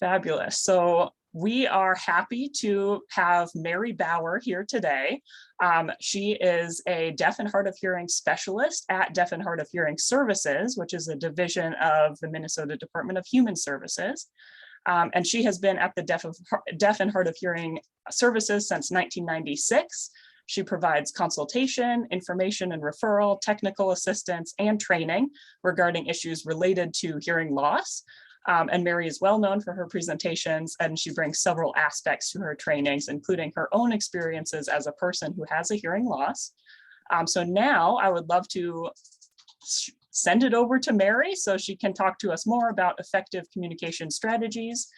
Fabulous. So we are happy to have Mary Bauer here today. She is a deaf and hard of hearing specialist at Deaf and Hard of Hearing Services, which is a division of the Minnesota Department of Human Services. And she has been at the Deaf and Hard of Hearing Services since 1996. She provides consultation, information and referral, technical assistance, and training regarding issues related to hearing loss. And Mary is well known for her presentations, and she brings several aspects to her trainings, including her own experiences as a person who has a hearing loss. So now I would love to send it over to Mary so she can talk to us more about effective communication strategies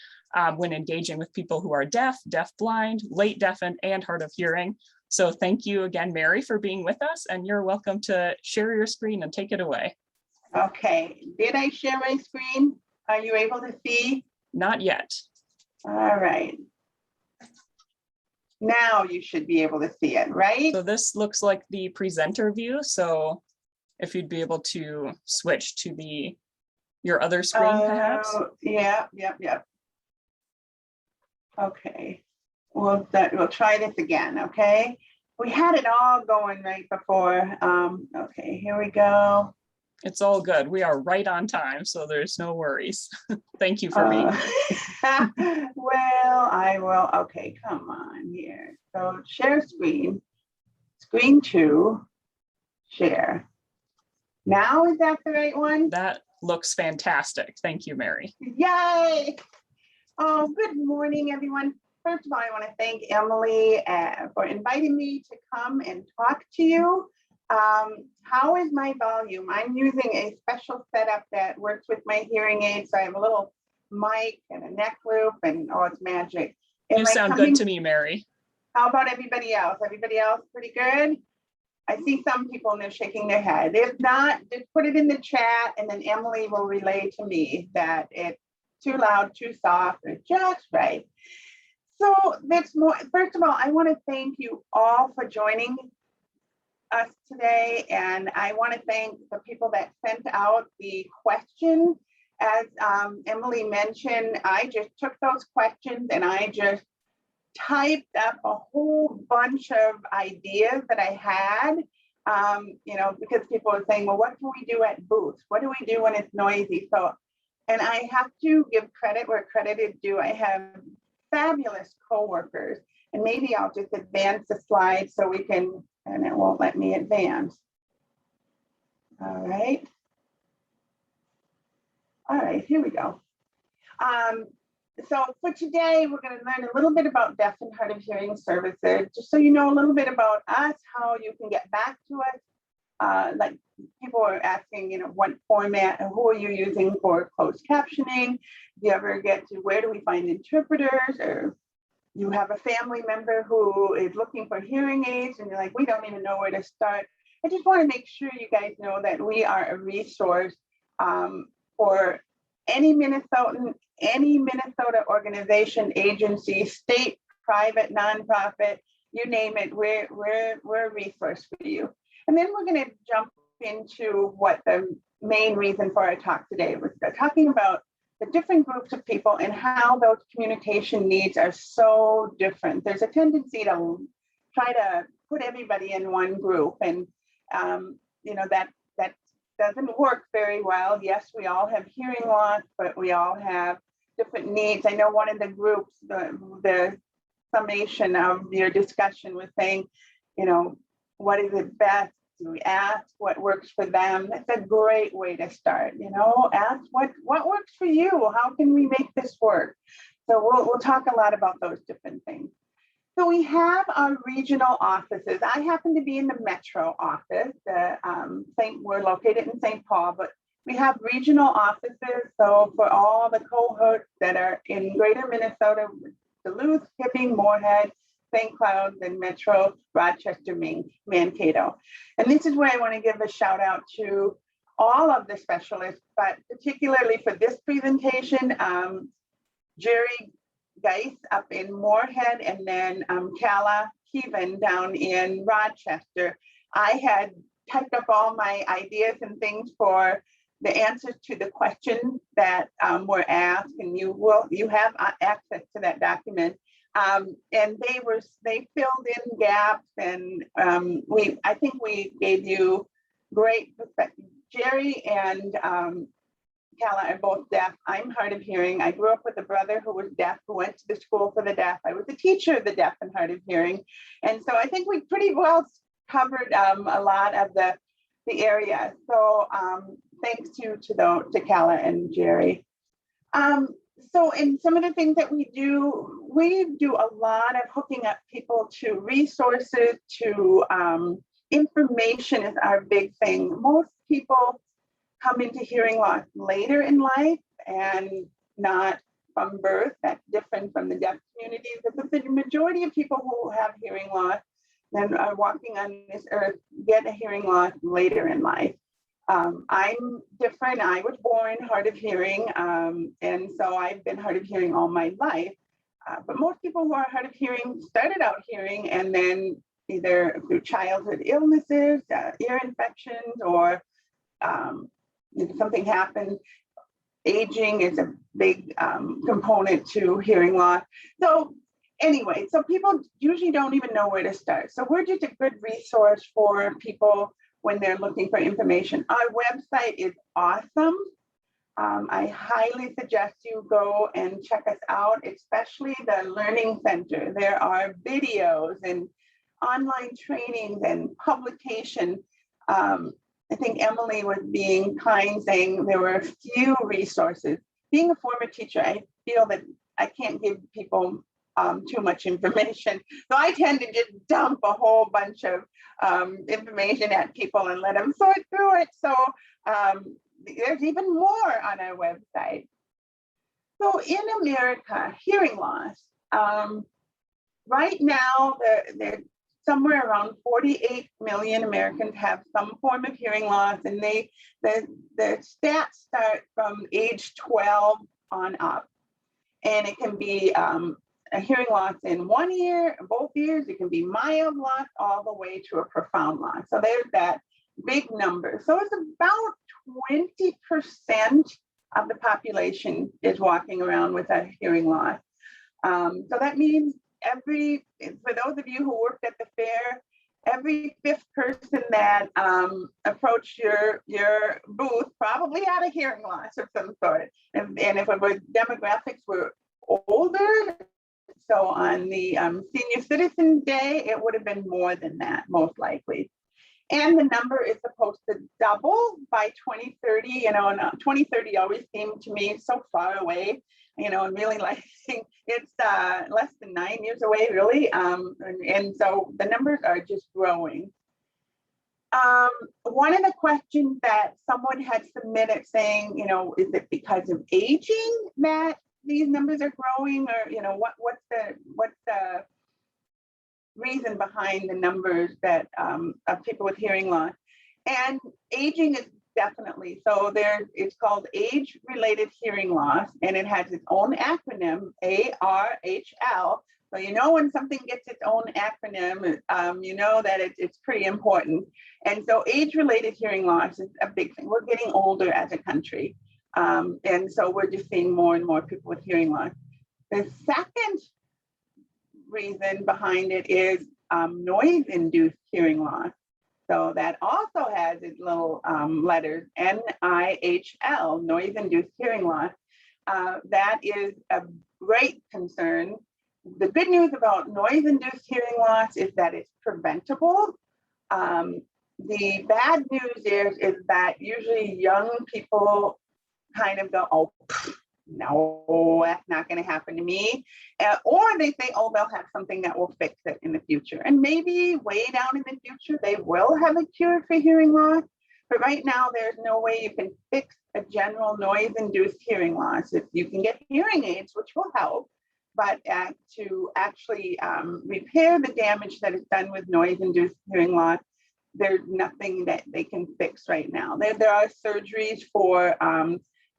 when engaging with people who are deaf, deafblind, late deafened, and hard of hearing. So thank you again, Mary, for being with us, and you're welcome to share your screen and take it away. Okay, did I share my screen? Are you able to see? Not yet. All right. Now you should be able to see it, right? So this looks like the presenter view. So if you'd be able to switch to your other screen, perhaps. Yeah. Okay, we'll try this again, okay? We had it all going right before. Okay, here we go. It's all good. We are right on time, so there's no worries. Thank you for being here. Well, I will. Okay, come on here. So share screen, screen 2, share. Now, is that the right one? That looks fantastic. Thank you, Mary. Yay! Oh, good morning, everyone. First of all, I want to thank Emily for inviting me to come and talk to you. How is my volume? I'm using a special setup that works with my hearing aids. So I have a little mic and a neck loop, and oh, it's magic. You sound good to me, Mary. How about everybody else? Everybody else pretty good? I see some people and they're shaking their head. If not, just put it in the chat, and then Emily will relay to me that it's too loud, too soft, or just right. So that's more. First of all, I want to thank you all for joining us today, and I want to thank the people that sent out the questions. As Emily mentioned, I just took those questions and I just typed up a whole bunch of ideas that I had, because people are saying, well, what can we do at booths? What do we do when it's noisy? So, and I have to give credit where credit is due. I have fabulous coworkers, and maybe I'll just advance the slide so we can, and it won't let me advance. All right, here we go. So for today, we're going to learn a little bit about Deaf and Hard of Hearing Services, just so you know a little bit about us, how you can get back to us. Like people are asking, what format and who are you using for closed captioning? Do you ever get to where do we find interpreters, or you have a family member who is looking for hearing aids and you're like, we don't even know where to start. I just want to make sure you guys know that we are a resource for any Minnesotan, any Minnesota organization, agency, state, private, nonprofit, you name it, we're a resource for you. And then we're going to jump into what the main reason for our talk today was, talking about the different groups of people and how those communication needs are so different. There's a tendency to try to put everybody in one group, and that doesn't work very well. Yes, we all have hearing loss, but we all have different needs. I know one of the groups, the summation of your discussion was saying, what is it best? Do we ask what works for them? That's a great way to start. Ask what works for you. How can we make this work? So we'll talk a lot about those different things. So we have our regional offices. I happen to be in the metro office. We're located in St. Paul, but we have regional offices. So for all the cohorts that are in greater Minnesota, Duluth, Hibbing, Moorhead, St. Cloud, and Metro, Rochester, Mankato. And this is where I want to give a shout out to all of the specialists, but particularly for this presentation, Jerry Geis up in Moorhead, and then Kala Keevan down in Rochester. I had typed up all my ideas and things for the answers to the questions that were asked, and you have access to that document. And they filled in gaps, and I think we gave you great perspective. Jerry and Calla are both deaf. I'm hard of hearing. I grew up with a brother who was deaf, who went to the school for the deaf. I was a teacher of the deaf and hard of hearing. And so I think we pretty well covered a lot of the area. So thanks to Calla and Jerry. So in some of the things that we do a lot of hooking up people to resources, to information is our big thing. Most people come into hearing loss later in life and not from birth. That's different from the deaf community. But the majority of people who have hearing loss and are walking on this earth get a hearing loss later in life. I'm different. I was born hard of hearing, and so I've been hard of hearing all my life. But most people who are hard of hearing started out hearing, and then either through childhood illnesses, ear infections, or something happened. Aging is a big component to hearing loss. So anyway, so people usually don't even know where to start. So we're just a good resource for people when they're looking for information. Our website is awesome. I highly suggest you go and check us out, especially the Learning Center. There are videos and online trainings and publication. I think Emily was being kind, saying there were a few resources. Being a former teacher, I feel that I can't give people too much information. So I tend to just dump a whole bunch of information at people and let them sort through it. So there's even more on our website. So in America, hearing loss, right now, there's somewhere around 48 million Americans have some form of hearing loss, and the stats start from age 12 on up. And it can be a hearing loss in one ear, both ears. It can be mild loss all the way to a profound loss. So there's that big number. So it's about 20% of the population is walking around with a hearing loss. So that means for those of you who worked at the fair, every fifth person that approached your booth probably had a hearing loss of some sort. And if it was demographics were older, so on the Senior Citizen Day, it would have been more than that, most likely. And the number is supposed to double by 2030. You know, and 2030 always seemed to me so far away. You know, and really like it's less than 9 years away, really. And so the numbers are just growing. One of the questions that someone had submitted saying, you know, is it because of aging that these numbers are growing, or you know, what's the reason behind the numbers that of people with hearing loss? And aging is definitely, so it's called age-related hearing loss, and it has its own acronym, ARHL. So you know when something gets its own acronym, you know that it's pretty important. And so age-related hearing loss is a big thing. We're getting older as a country, and so we're just seeing more and more people with hearing loss. The second reason behind it is noise-induced hearing loss. So that also has its little letters, NIHL, noise-induced hearing loss. That is a great concern. The good news about noise-induced hearing loss is that it's preventable. The bad news is that usually young people kind of go, oh, no, that's not going to happen to me. Or they say, oh, they'll have something that will fix it in the future. And maybe way down in the future, they will have a cure for hearing loss. But right now, there's no way you can fix a general noise-induced hearing loss. If you can get hearing aids, which will help, but to actually repair the damage that is done with noise-induced hearing loss, there's nothing that they can fix right now. There are surgeries for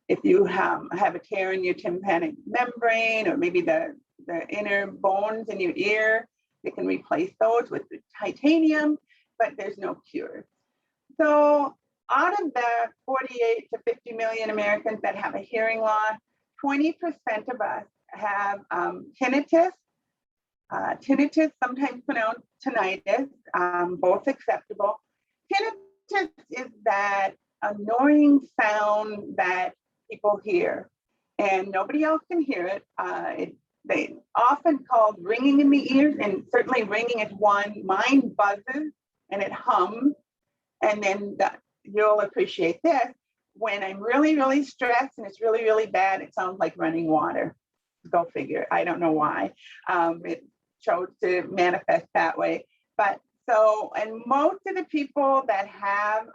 if you have a tear in your tympanic membrane, or maybe the inner bones in your ear, they can replace those with the titanium, but there's no cure. So out of the 48 to 50 million Americans that have a hearing loss, 20% of us have tinnitus. Tinnitus, sometimes pronounced tinnitus, both acceptable. Tinnitus is that annoying sound that people hear, and nobody else can hear it. They often called ringing in the ears, and certainly ringing is one. Mine buzzes and it hums, and then you'll appreciate this. When I'm really, really stressed and it's really, really bad, it sounds like running water. Go figure. I don't know why. It chose to manifest that way. But so, and most of the people that have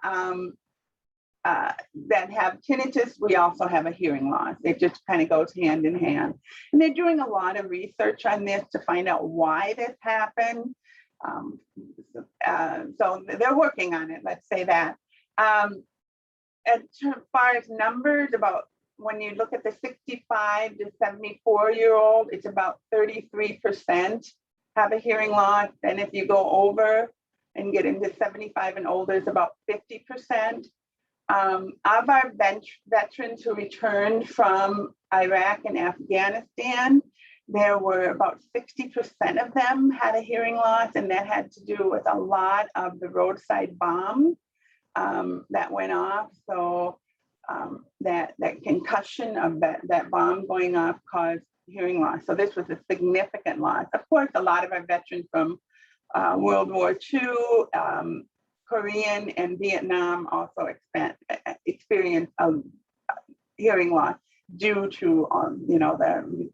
tinnitus, we also have a hearing loss. It just kind of goes hand in hand. And they're doing a lot of research on this to find out why this happened. So they're working on it, let's say that. As far as numbers, about when you look at the 65 to 74-year-old, it's about 33% have a hearing loss. And if you go over and get into 75 and older, it's about 50%. Of our veterans who returned from Iraq and Afghanistan, there were about 60% of them had a hearing loss, and that had to do with a lot of the roadside bombs that went off. So that concussion of that bomb going off caused hearing loss. So this was a significant loss. Of course, a lot of our veterans from World War II, Korean and Vietnam also experienced hearing loss due to the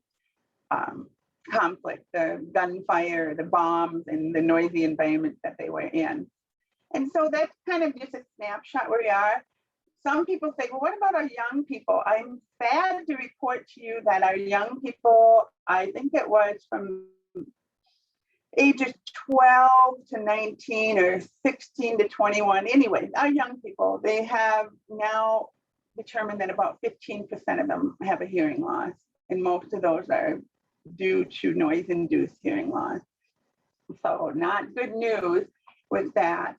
conflict, the gunfire, the bombs, and the noisy environment that they were in. And so that's kind of just a snapshot where we are. Some people say, well, what about our young people? I'm sad to report to you that our young people, I think it was from ages 12 to 19 or 16 to 21. Anyways, our young people, they have now determined that about 15% of them have a hearing loss. And most of those are due to noise-induced hearing loss. So not good news with that.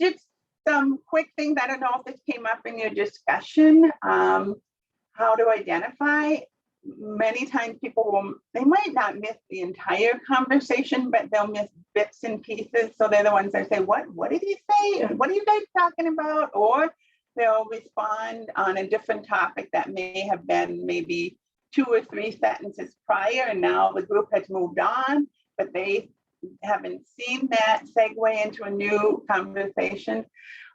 Just some quick things. I don't know if this came up in your discussion. How to identify. Many times people they might not miss the entire conversation, but they'll miss bits and pieces. So they're the ones that say, what did he say? What are you guys talking about? Or they'll respond on a different topic that may have been maybe 2 or 3 sentences prior, and now the group has moved on, but they haven't seen that segue into a new conversation.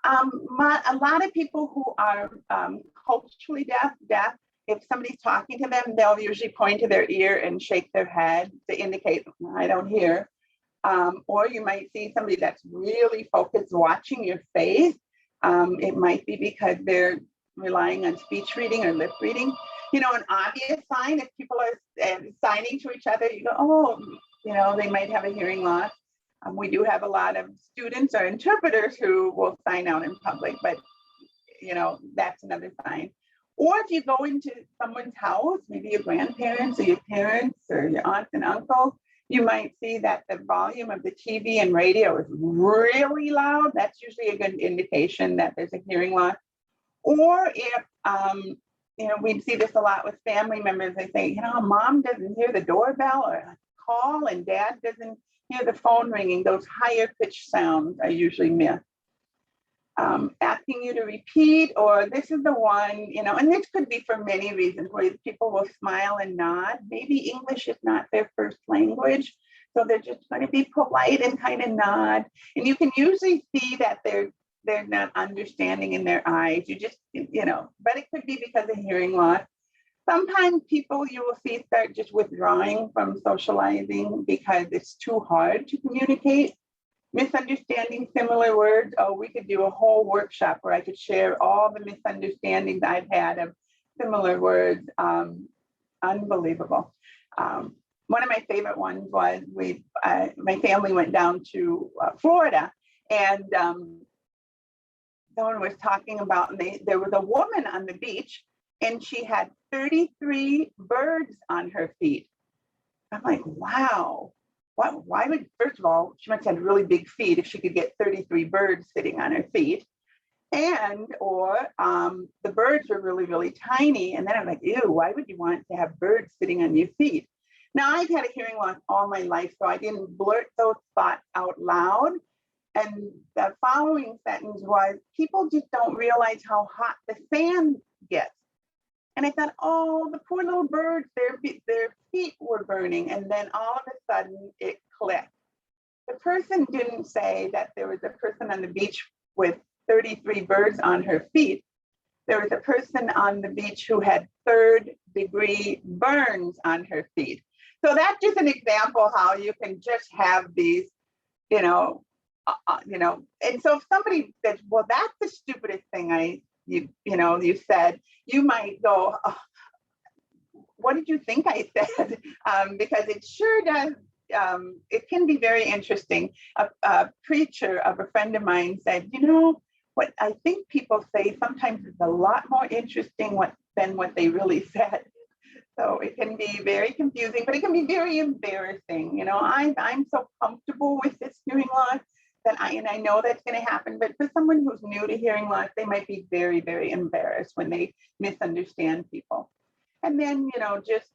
A lot of people who are culturally deaf, if somebody's talking to them, they'll usually point to their ear and shake their head to indicate, I don't hear. Or you might see somebody that's really focused watching your face. It might be because they're relying on speech reading or lip reading. An obvious sign, if people are signing to each other, you go, oh, they might have a hearing loss. We do have a lot of students or interpreters who will sign out in public, but that's another sign. Or if you go into someone's house, maybe your grandparents or your parents or your aunts and uncles, you might see that the volume of the TV and radio is really loud. That's usually a good indication that there's a hearing loss. Or if, we see this a lot with family members. They say, mom doesn't hear the doorbell or a call, and dad doesn't hear the phone ringing. Those higher pitched sounds are usually missed. Asking you to repeat, or this is the one, and this could be for many reasons, where people will smile and nod. Maybe English is not their first language, so they're just going to be polite and kind of nod. And you can usually see that they're not understanding in their eyes. You just, but it could be because of hearing loss. Sometimes people you will see start just withdrawing from socializing because it's too hard to communicate. Misunderstanding similar words. Oh, we could do a whole workshop where I could share all the misunderstandings I've had of similar words. Unbelievable. One of my favorite ones was my family went down to Florida, and someone was talking about, and there was a woman on the beach, and she had 33 birds on her feet. I'm like, wow. Why would, first of all, she must have really big feet if she could get 33 birds sitting on her feet. And or the birds were really, really tiny. And then I'm like, ew, why would you want to have birds sitting on your feet? Now, I've had a hearing loss all my life, so I didn't blurt those thoughts out loud. And the following sentence was, people just don't realize how hot the fan gets. And I thought, oh, the poor little birds, their feet were burning. And then all of a sudden it clicked. The person didn't say that there was a person on the beach with 33 birds on her feet. There was a person on the beach who had 3rd-degree burns on her feet. So that's just an example how you can just have these, and so if somebody says, well, that's the stupidest thing you said, you might go, oh, what did you think I said? Because it sure does. It can be very interesting. A preacher of a friend of mine said, what I think people say sometimes is a lot more interesting than what they really said. So it can be very confusing, but it can be very embarrassing. I'm so comfortable with this hearing loss that I know that's going to happen. But for someone who's new to hearing loss, they might be very, very embarrassed when they misunderstand people. And then, just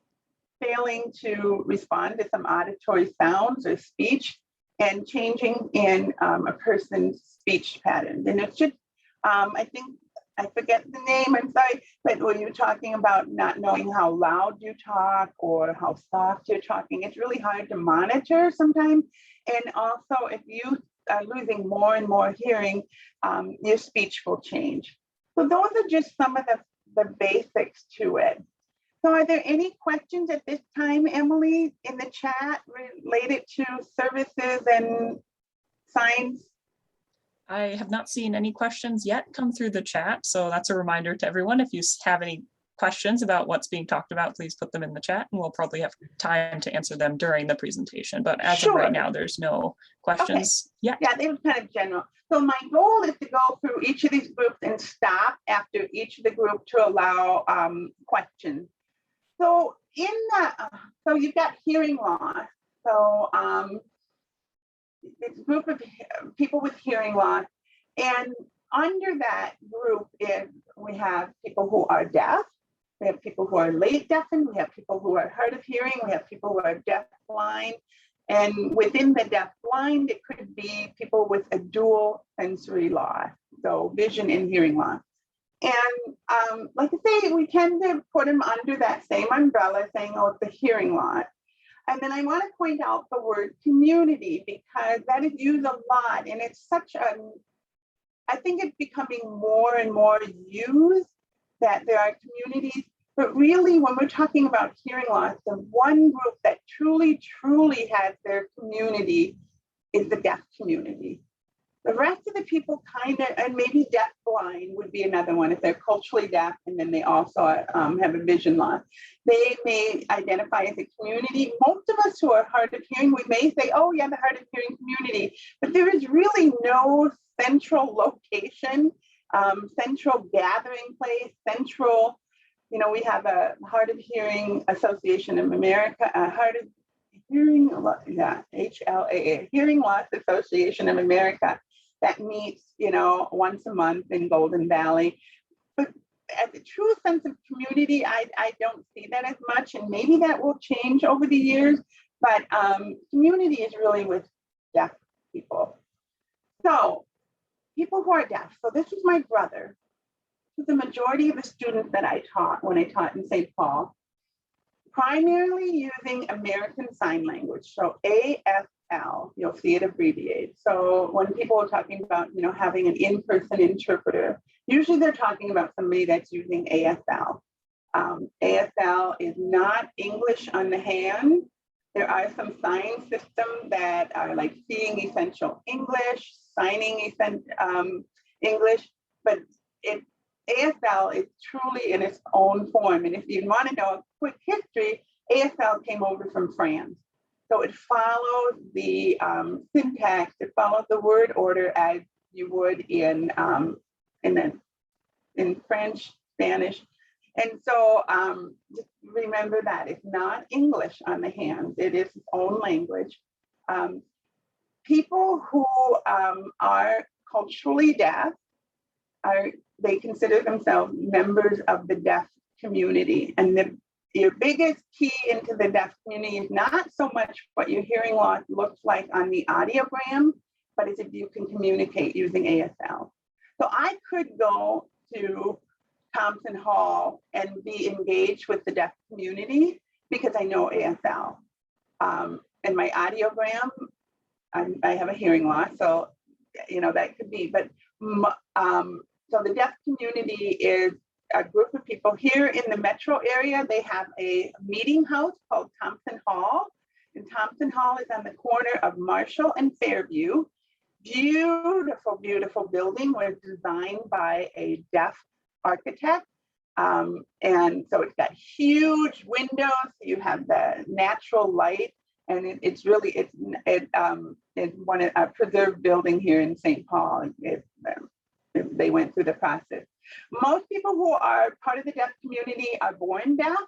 failing to respond to some auditory sounds or speech and changing in a person's speech patterns. And it's just, I think, I forget the name, I'm sorry, but when you're talking about not knowing how loud you talk or how soft you're talking, it's really hard to monitor sometimes. And also, if you are losing more and more hearing, your speech will change. So those are just some of the basics to it. So are there any questions at this time, Emily, in the chat related to services and signs? I have not seen any questions yet come through the chat. So that's a reminder to everyone. If you have any questions about what's being talked about, please put them in the chat and we'll probably have time to answer them during the presentation. But as of right now, there's no questions yet. Yeah, they were kind of general. So my goal is to go through each of these groups and stop after each of the group to allow questions. So so you've got hearing loss. So it's a group of people with hearing loss. And under that group we have people who are deaf, we have people who are late deafened, we have people who are hard of hearing, we have people who are deaf blind. And within the deaf blind, it could be people with a dual sensory loss, so vision and hearing loss. And like I say, we tend to put them under that same umbrella saying, oh, it's a hearing loss. And then I want to point out the word community because that is used a lot. And it's I think it's becoming more and more used that there are communities. But really, when we're talking about hearing loss, the one group that truly, truly has their community is the deaf community. The rest of the people kind of, and maybe deaf blind would be another one if they're culturally deaf and then they also have a vision loss. They may identify as a community. Most of us who are hard of hearing, we may say, oh yeah, the hard of hearing community, but there is really no central location, central gathering place, central, we have a Hard of Hearing Association of America, Hard of Hearing, HLAA, Hearing Loss Association of America, that meets, once a month in Golden Valley. But as a true sense of community, I don't see that as much, and maybe that will change over the years, but community is really with deaf people. So people who are deaf, so this is my brother. The majority of the students that I taught when I taught in St. Paul, primarily using American Sign Language, so ASL, you'll see it abbreviated. So when people are talking about, having an in-person interpreter, usually they're talking about somebody that's using ASL. ASL is not English on the hand. There are some sign systems that are like Seeing Essential English, Signing English, but ASL is truly in its own form. And if you want to know a quick history, ASL came over from France. So it follows the syntax, it follows the word order as you would in French, Spanish. And so just remember that it's not English on the hands, it is its own language. People who are culturally deaf, they consider themselves members of the deaf community. And your biggest key into the deaf community is not so much what your hearing loss looks like on the audiogram, but is if you can communicate using ASL. So I could go to Thompson Hall and be engaged with the deaf community because I know ASL. And my audiogram, I have a hearing loss, so that could be. But so the deaf community is a group of people here in the metro area. They have a meeting house called Thompson Hall, and Thompson Hall is on the corner of Marshall and Fairview. Beautiful, beautiful building, was designed by a deaf architect. And so it's got huge windows. You have the natural light, and it's one a preserved building here in St. Paul. They went through the process. Most people who are part of the deaf community are born deaf.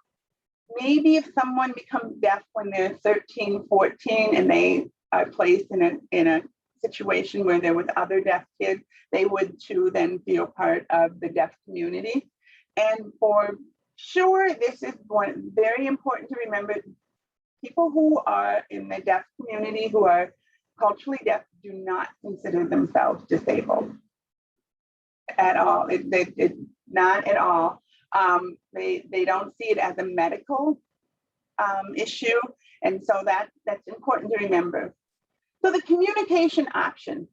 Maybe if someone becomes deaf when they're 13, 14, and they are placed in a situation where they're with other deaf kids, they would too then feel part of the deaf community. And for sure, this is very important to remember. People who are in the deaf community who are culturally deaf do not consider themselves disabled at all. It's not at all. They don't see it as a medical issue. And so that's important to remember. So the communication options: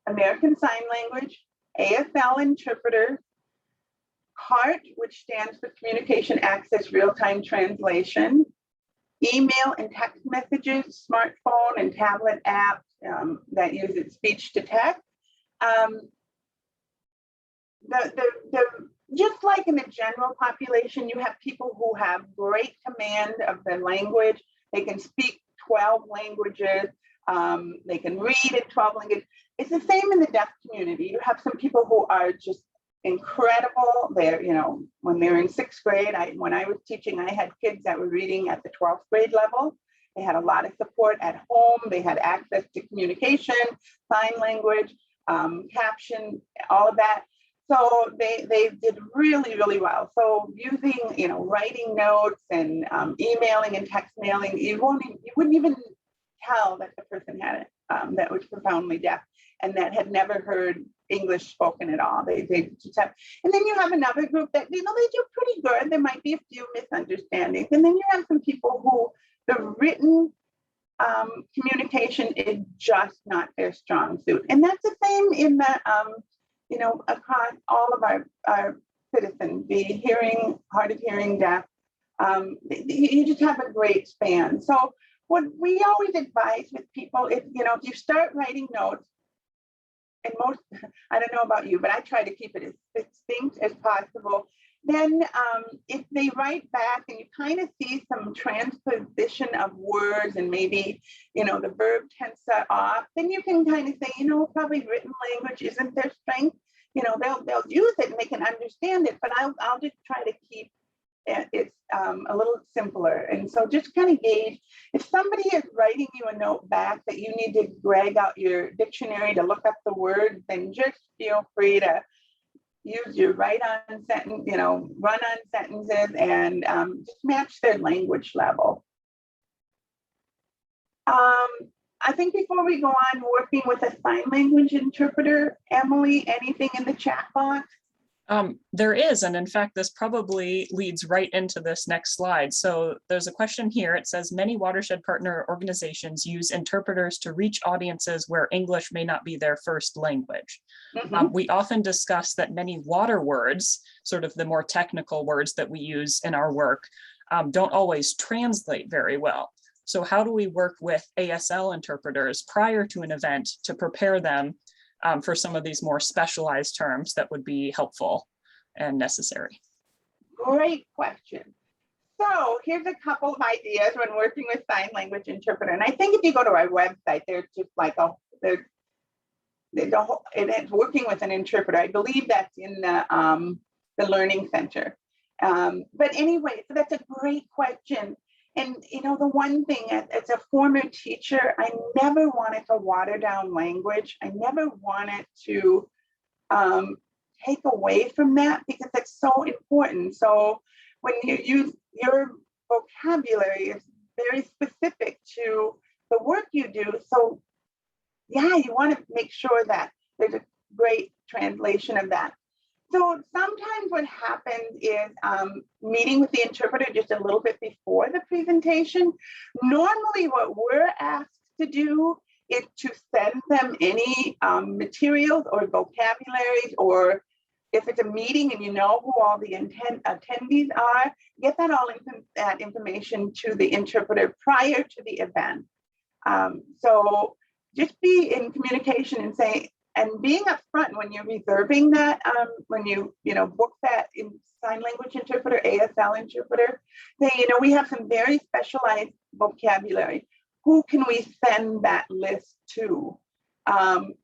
American Sign Language, ASL interpreter, CART, which stands for Communication Access Real-Time Translation, email and text messages, smartphone and tablet apps that use its speech to text. Just like in the general population, you have people who have great command of the language. They can speak 12 languages. They can read in 12 languages. It's the same in the deaf community. You have some people who are just incredible. They're, when they're in 6th grade, when I was teaching, I had kids that were reading at the 12th grade level. They had a lot of support at home. They had access to communication, sign language, caption, all of that. So they did really, really well. So using, writing notes and emailing and text mailing, you wouldn't even tell that the person had it, that was profoundly deaf and that had never heard English spoken at all. They just have, and then you have another group that, they do pretty good. There might be a few misunderstandings. And then you have some people who the written communication is just not their strong suit. And that's the same in the, across all of our citizens, be hard of hearing, deaf. You just have a great span. So what we always advise with people is, if you start writing notes, and I don't know about you, but I try to keep it as succinct as possible. Then if they write back and you kind of see some transposition of words and maybe, the verb tense are off, then you can kind of say, probably written language isn't their strength. They'll use it and they can understand it, but I'll just try to keep it a little simpler. And so just kind of gauge, if somebody is writing you a note back that you need to drag out your dictionary to look up the words, then just feel free to use your run-on sentences and just match their language level. I think before we go on, working with a sign language interpreter, Emily, anything in the chat box? There is, and in fact, this probably leads right into this next slide. So there's a question here. It says, many watershed partner organizations use interpreters to reach audiences where English may not be their first language. Mm-hmm. We often discuss that many water words, sort of the more technical words that we use in our work, don't always translate very well. So how do we work with ASL interpreters prior to an event to prepare them for some of these more specialized terms that would be helpful and necessary? Great question. So here's a couple of ideas when working with sign language interpreter. And I think if you go to our website, there's just like it's working with an interpreter. I believe that's in the Learning Center. But anyway, so that's a great question. And, the one thing, as a former teacher, I never wanted to water down language. I never wanted to take away from that because it's so important. So when you use your vocabulary, is very specific to the work you do. So yeah, you want to make sure that there's a great translation of that. So sometimes what happens is meeting with the interpreter just a little bit before the presentation. Normally what we're asked to do is to send them any materials or vocabularies, or if it's a meeting and you know who all the attendees are, get that that information to the interpreter prior to the event. So just be in communication and say, and being upfront when you're reserving that, when you book that in sign language interpreter, ASL interpreter, say, we have some very specialized vocabulary. Who can we send that list to? And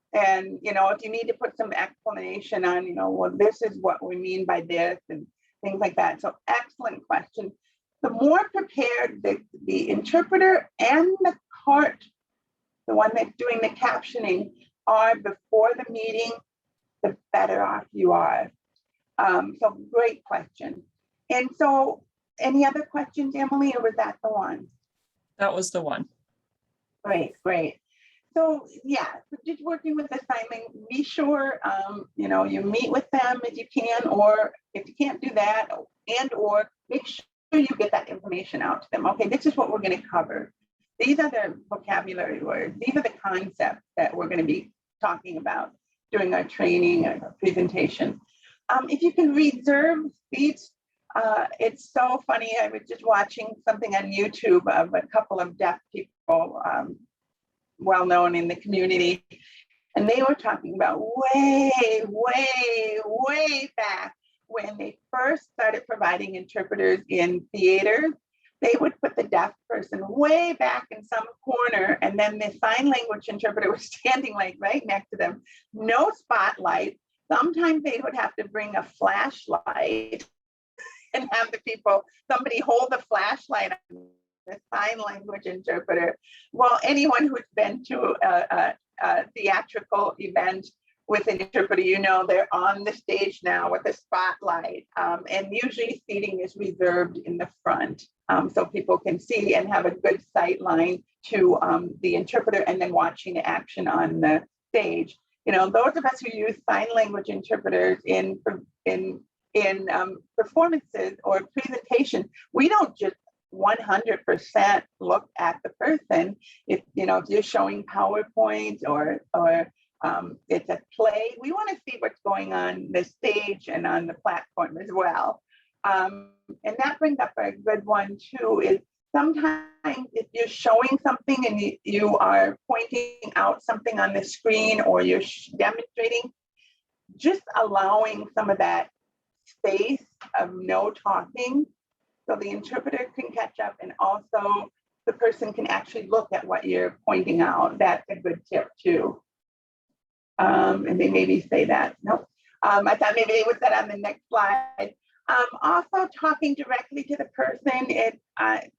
if you need to put some explanation on, well, this is what we mean by this and things like that. So excellent question. The more prepared the interpreter and the cart, the one that's doing the captioning, are before the meeting, the better off you are. So great question. And so any other questions, Emily, or was that the one? That was the one. Great. So yeah, so just working with the sign language, be sure, you meet with them if you can, or if you can't do that, or make sure you get that information out to them. Okay, this is what we're going to cover. These are the vocabulary words. These are the concepts that we're going to be talking about during our training and our presentation. If you can reserve seats, it's so funny. I was just watching something on YouTube of a couple of deaf people, well known in the community, and they were talking about way back when they first started providing interpreters in theaters. They would put the deaf person way back in some corner, and then the sign language interpreter was standing like right next to them, no spotlight. Sometimes they would have to bring a flashlight and have somebody hold the flashlight on the sign language interpreter. Well, anyone who's been to a theatrical event with an interpreter, they're on the stage now with a spotlight, and usually seating is reserved in the front, so people can see and have a good sight line to the interpreter and then watching the action on the stage. Those of us who use sign language interpreters in performances or presentation, we don't just 100% look at the person. If you're showing PowerPoint or it's a play, we want to see what's going on the stage and on the platform as well. And that brings up a good one too, is sometimes if you're showing something and you are pointing out something on the screen, or you're demonstrating, just allowing some of that space of no talking so the interpreter can catch up, and also the person can actually look at what you're pointing out. That's a good tip too. And they maybe say that. Nope. I thought maybe they would say that on the next slide. Also talking directly to the person.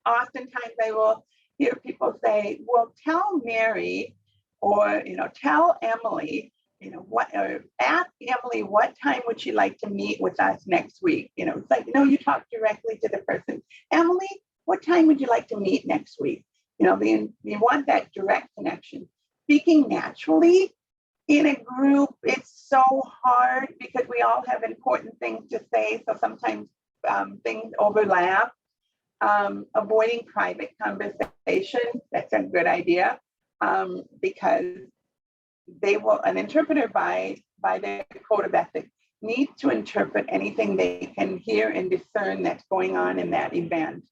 Oftentimes I will hear people say, well, tell Mary, or tell Emily, or ask Emily what time would she like to meet with us next week. It's like, you talk directly to the person. Emily, what time would you like to meet next week? You want that direct connection. Speaking naturally in a group, it's so hard because we all have important things to say. So sometimes things overlap. Avoiding private conversation, that's a good idea, because an interpreter by their code of ethics needs to interpret anything they can hear and discern that's going on in that event.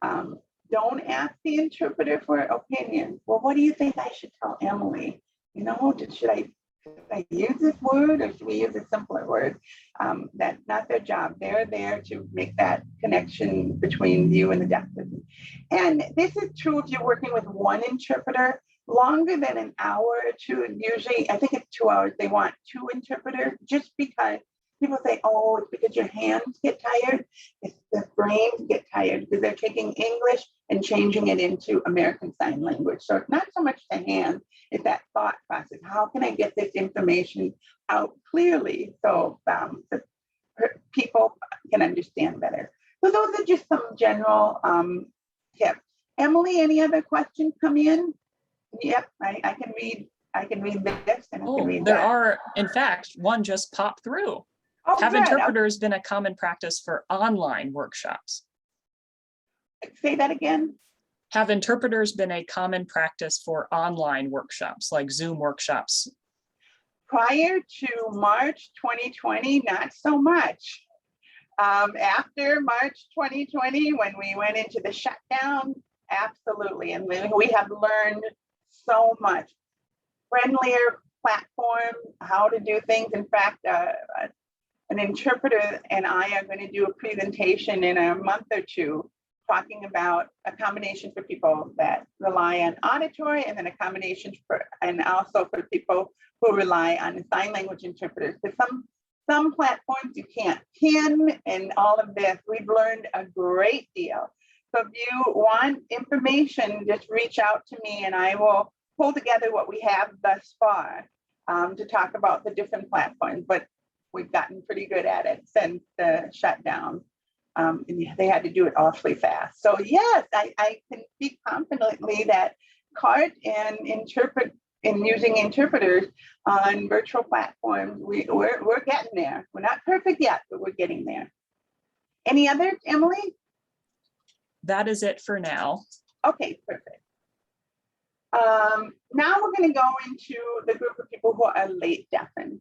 Don't ask the interpreter for opinion. Well, what do you think I should tell Emily? Should I use this word, or should we use a simpler word? That's not their job. They're there to make that connection between you and the deaf person. And this is true if you're working with one interpreter. Longer than an hour or two, usually, I think it's 2 hours, they want 2 interpreters, just because people say, oh, it's because your hands get tired. It's the brains get tired because they're taking English and changing it into American Sign Language. So it's not so much the hand, it's that thought process. How can I get this information out clearly so the people can understand better? So those are just some general tips. Emily, any other questions come in? Yep, I can read. I can read this and I can read there that. are, in fact, one just popped through. Oh, Have good. interpreters been a common practice for online workshops? Say that again. Have interpreters been a common practice for online workshops, like Zoom workshops? Prior to March 2020, not so much. After March 2020, when we went into the shutdown, absolutely. And we have learned so much. Friendlier platform, how to do things. In fact, an interpreter and I are going to do a presentation in a month or two talking about a combination for people that rely on auditory, and then a combination for, and also for people who rely on sign language interpreters. Because some platforms you can't pin and all of this. We've learned a great deal. So if you want information, just reach out to me and I will pull together what we have thus far to talk about the different platforms. But we've gotten pretty good at it since the shutdown. And they had to do it awfully fast. So yes, I can speak confidently that CART and using interpreters on virtual platforms, we're getting there. We're not perfect yet, but we're getting there. Any others, Emily? That is it for now. Okay, perfect. Now we're going to go into the group of people who are late deafened.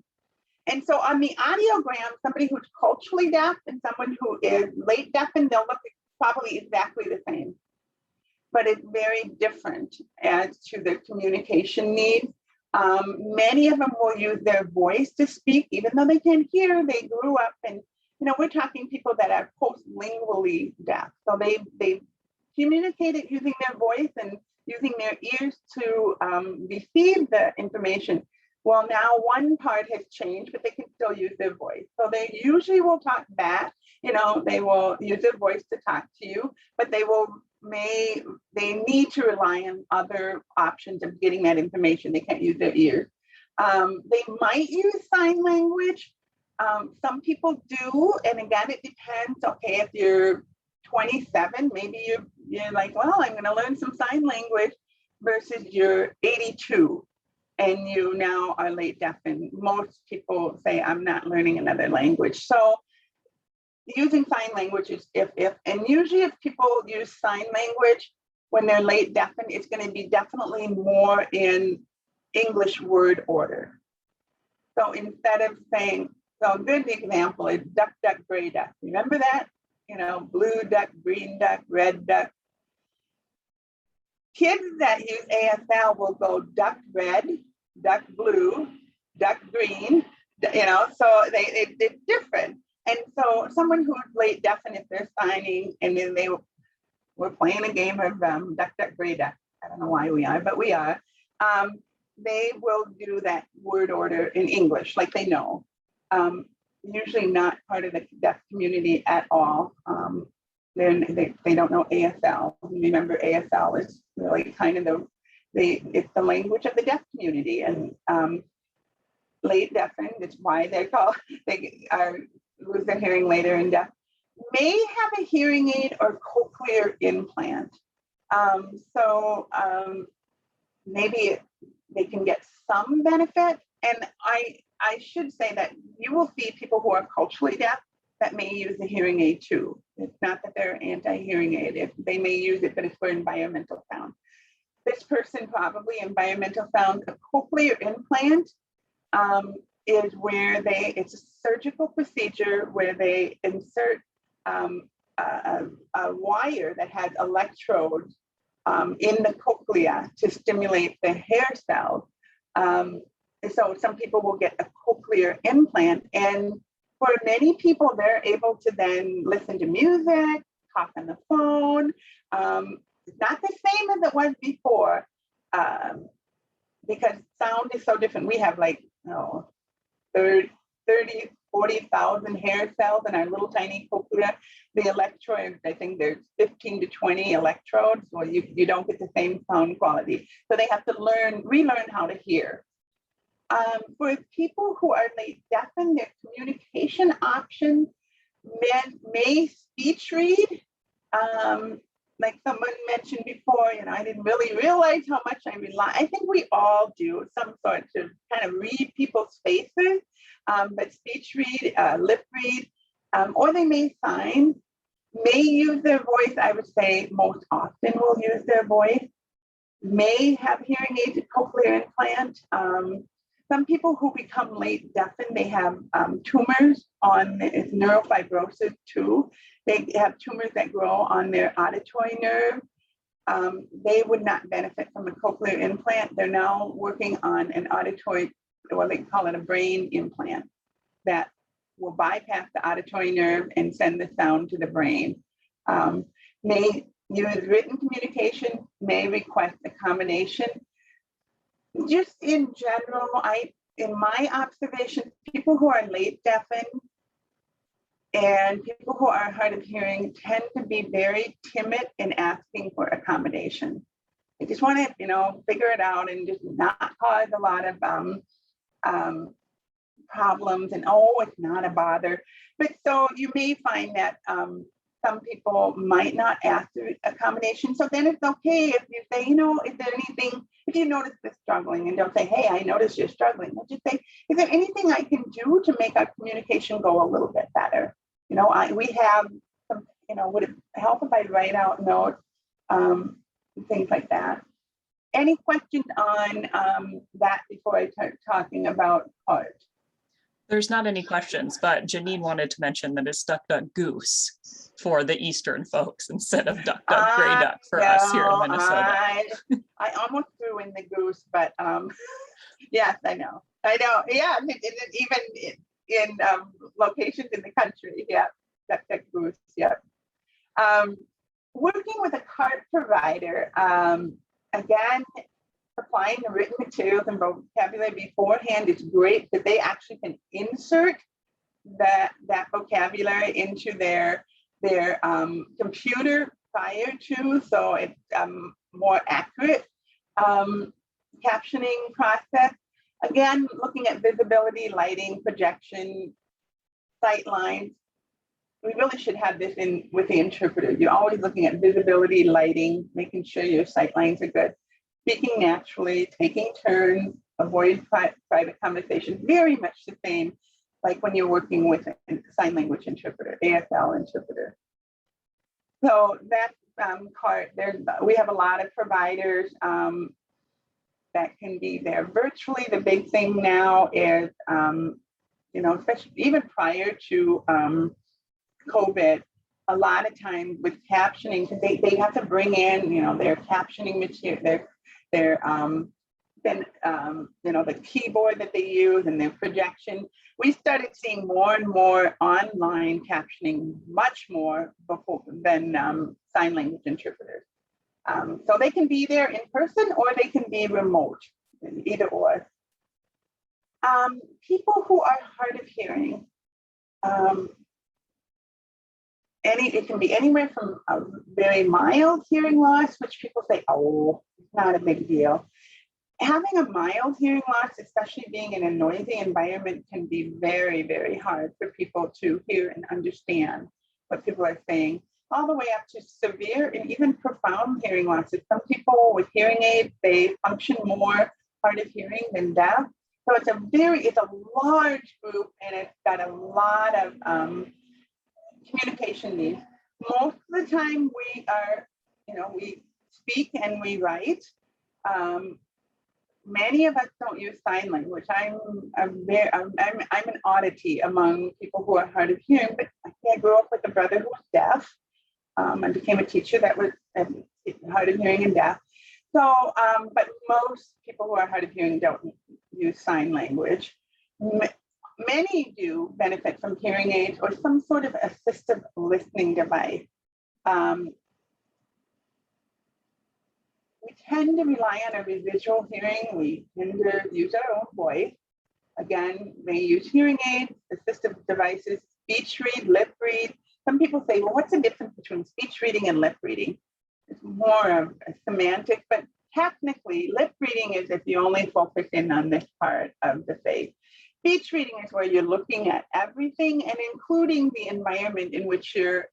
And so on the audiogram, somebody who's culturally deaf and someone who is late deafened, they'll look probably exactly the same, but it's very different as to their communication needs. Many of them will use their voice to speak, even though they can't hear. They grew up, and we're talking people that are postlingually deaf, so they communicated using their voice and using their ears to receive the information. Well, now one part has changed, but they can still use their voice. So they usually will talk back. They will use their voice to talk to you, but they need to rely on other options of getting that information. They can't use their ears. They might use sign language. Some people do, and again, it depends. Okay, if you're 27, maybe you're like, well, I'm going to learn some sign language, versus you're 82 and you now are late deafened. Most people say, I'm not learning another language. So using sign language is and usually if people use sign language when they're late deafened, it's going to be definitely more in English word order. So instead of saying, so a good example is duck, duck, gray duck. Remember that? Blue duck, green duck, red duck. Kids that use ASL will go duck red, duck blue, duck green, so they're different. And so someone who's late deafened, if they're signing and then we're playing a game of duck, duck, gray duck. I don't know why we are, but we are. They will do that word order in English, like they know. Usually not part of the deaf community at all. They don't know ASL. Remember, ASL is really kind of it's the language of the deaf community, and late deafened. It's why they lose their hearing later in deaf. May have a hearing aid or cochlear implant. Maybe they can get some benefit. And I should say that you will see people who are culturally deaf that may use a hearing aid too. It's not that they're anti-hearing aid. They may use it, but it's for environmental sound. This person probably environmental sound. A cochlear implant is where it's a surgical procedure where they insert a wire that has electrodes in the cochlea to stimulate the hair cells. So some people will get a cochlear implant, and for many people, they're able to then listen to music, talk on the phone. It's not the same as it was before because sound is so different. We have 30, 40,000 hair cells in our little tiny cochlea. The electrode, I think there's 15 to 20 electrodes, so you don't get the same sound quality. So they have to relearn how to hear. For people who are late deafened, their communication options may speech read. Like someone mentioned before, I didn't really realize how much I think we all do some sort of kind of read people's faces, but speech read, lip read, or they may sign, may use their voice. I would say most often will use their voice, may have hearing aids, cochlear implant. Some people who become late deafened, they have tumors on, it's neurofibrosis too. They have tumors that grow on their auditory nerve. They would not benefit from a cochlear implant. They're now working on an auditory, what they call it, a brain implant that will bypass the auditory nerve and send the sound to the brain. May use written communication, may request accommodation. Just in general, in my observation, people who are late deafened and people who are hard of hearing tend to be very timid in asking for accommodation. They just want to, figure it out and just not cause a lot of problems and, oh, it's not a bother. But so you may find that some people might not ask for accommodation. So then it's okay if you say, is there anything, if you notice they're struggling, and don't say, hey, I noticed you're struggling. But just say, is there anything I can do to make our communication go a little bit better? We have some, would it help if I write out notes, things like that? Any questions on that before I start talking about art? There's not any questions, but Janine wanted to mention that it's Duck Duck Goose for the Eastern folks instead of Duck Duck Gray Duck for us here in Minnesota. I almost threw in the goose, but yes, I know. Yeah, even in locations in the country, yeah, Duck Duck Goose, yeah. Working with a cart provider, again, supplying the written materials and vocabulary beforehand is great because they actually can insert that vocabulary into their computer prior to, so it's more accurate captioning process. Again, looking at visibility, lighting, projection, sight lines. We really should have this in with the interpreter. You're always looking at visibility, lighting, making sure your sight lines are good. Speaking naturally, taking turns, avoid private conversations, very much the same like when you're working with a sign language interpreter, ASL interpreter. So that's CART. We have a lot of providers that can be there virtually. The big thing now is, especially even prior to COVID, a lot of times with captioning, because they have to bring in, their captioning material, the keyboard that they use and their projection. We started seeing more and more online captioning, much more than sign language interpreters. So they can be there in person or they can be remote, either or. People who are hard of hearing, it can be anywhere from a very mild hearing loss, which people say, oh, it's not a big deal. Having a mild hearing loss, especially being in a noisy environment, can be very, very hard for people to hear and understand what people are saying, all the way up to severe and even profound hearing losses. Some people with hearing aids, they function more hard of hearing than deaf. So it's a large group, and it's got a lot of communication needs. Most of the time we are, we speak and we write. Many of us don't use sign language. I'm an oddity among people who are hard of hearing, but I grew up with a brother who was deaf. I became a teacher that was hard of hearing and deaf. So, but most people who are hard of hearing don't use sign language. Many do benefit from hearing aids or some sort of assistive listening device. We tend to rely on our residual hearing. We tend to use our own voice. Again, may use hearing aids, assistive devices, speech read, lip read. Some people say, well, what's the difference between speech reading and lip reading? It's more of a semantic, but technically lip reading is if you only focus in on this part of the face. Speech reading is where you're looking at everything and including the environment in which you're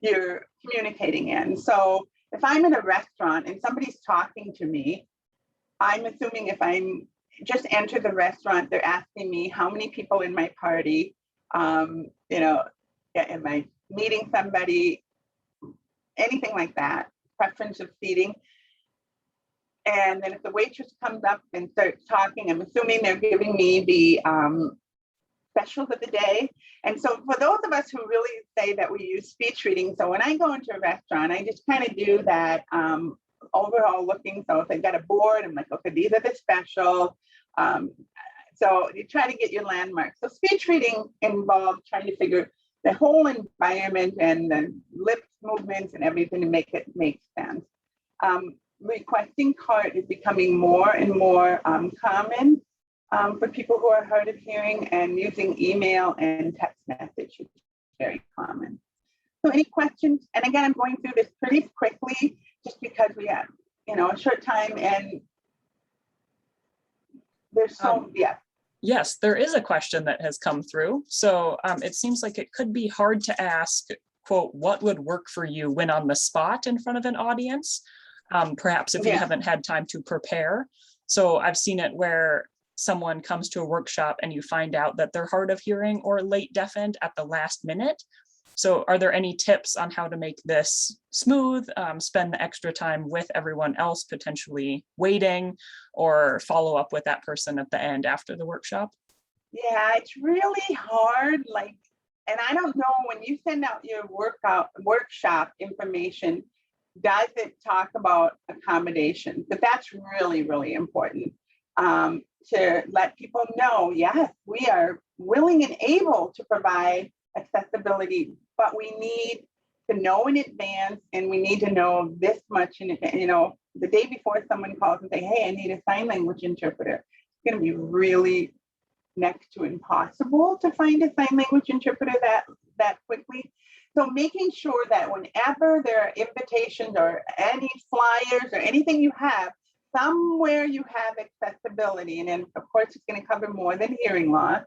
communicating in. So if I'm in a restaurant and somebody's talking to me, I'm assuming if I'm just enter the restaurant, they're asking me how many people in my party, you know, am I meeting somebody, anything like that, preference of seating. And then if the waitress comes up and starts talking, I'm assuming they're giving me the specials of the day. And so for those of us who really say that we use speech reading, so when I go into a restaurant, I just kind of do that overall looking. So if they've got a board, I'm like, okay, these are the specials. So you try to get your landmarks. So speech reading involves trying to figure the whole environment and the lip movements and everything to make it make sense. Requesting cart is becoming more and more common for people who are hard of hearing, and using email and text message is very common. So any questions? And again, I'm going through this pretty quickly just because we have, you know, a short time and there's so, yeah. Yes, there is a question that has come through. So it seems like it could be hard to ask, quote, what would work for you when on the spot in front of an audience? Perhaps if you haven't had time to prepare. So I've seen it where someone comes to a workshop and you find out that they're hard of hearing or late deafened at the last minute. So are there any tips on how to make this smooth, spend the extra time with everyone else, potentially waiting, or follow up with that person at the end after the workshop? Yeah, it's really hard. Like, and I don't know, when you send out your workshop information, does it talk about accommodation? But that's really, really important to let people know, yes, we are willing and able to provide accessibility, but we need to know in advance, and we need to know this much in advance. You know, the day before someone calls and say, hey, I need a sign language interpreter, it's going to be really next to impossible to find a sign language interpreter that quickly. So making sure that whenever there are invitations or any flyers or anything you have, somewhere you have accessibility. And then of course it's going to cover more than hearing loss,